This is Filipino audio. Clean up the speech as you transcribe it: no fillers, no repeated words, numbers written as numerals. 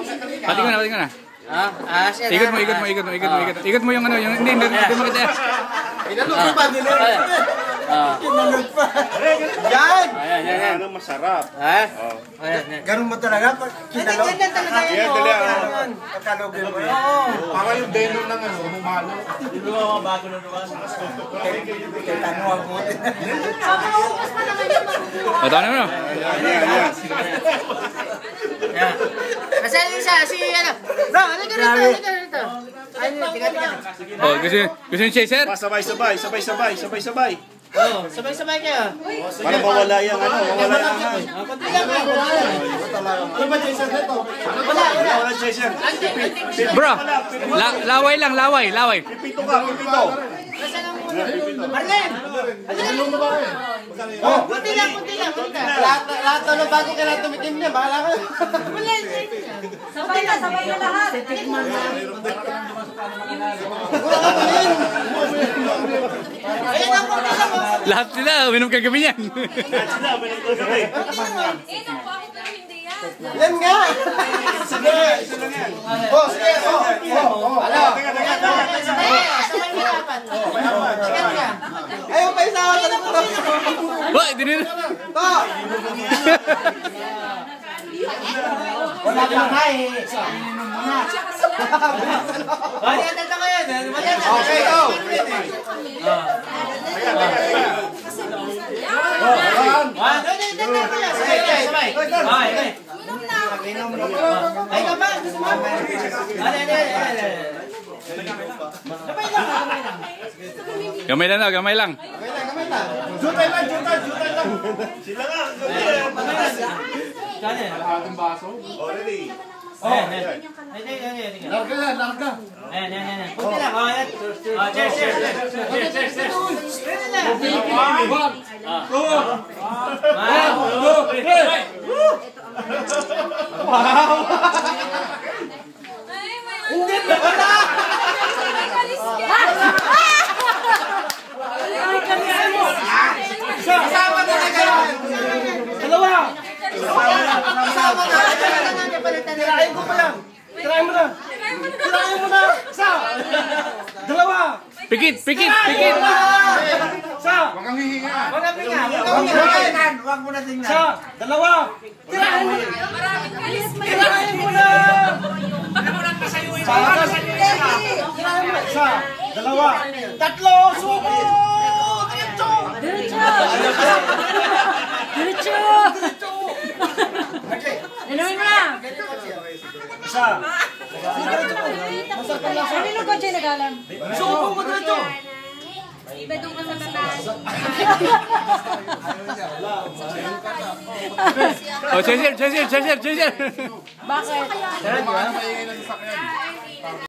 Pati ko na. Ikot mo yung ano, yung hindi mo kita. Pinalog pa din. Pinalog pa. Yan! Yan. Ano masarap. Ganun mo talaga? Kinalog? Ganyan talaga yun. Pagkalogin mo yan. Para yung denon ng ano, humalo. Hindi mo mga bago na naman. Kaya tanuwag mo. Pagkaupos pa naman yung magbubuha. Tama na. Kasi isa, si ano. Bro, halika rito. Ay, tiga. Oh, gusto yung chaser? Sabay-sabay. Oh, sabay-sabay kayo. Para mawala yung ano, mawala yung hangin. Kunti lang. Ano ba chaser nito? Wala chaser. Bro, laway lang. Pipito ka. Marlene! Kunti lang. Lahat na bago ka na tumitim niya, bahala ka. Sabay na lahat. Ayan ang kunti lang. Lahat sila, uminom kagabi niyan. Yan nga! Sige! Oh, sige! Ano? Ayaw pa isa ako talaga to. Hoy, dinil. To! Wala ka nga eh. Maganda ko yan. Okay, go! Ay, kapag! Gusto mo? Gamay lang. Jutay lang. Sila nga. Kalahating baso. Already. Larga. Kunti lang. Cheers. Hindi pa wala! Kasama na yan! Dalawa! Kasama na! Tirahin ko pa yan! Tirahin mo na! Isa! Dalawa! Pikit. Isa! Huwag kang hihinga. Huwag mo na tingnan! Isa! Dalawa! Tirahin mo na! Isa! Dalawa! Tatlo! Sumo! Diretso! Inumin mo na! Isa! Ano yung kotse nagalang? Sumo mo dito! Iba doon ka sa taas. Oh, chaser. Bakit? Para maingin ang sasakyan.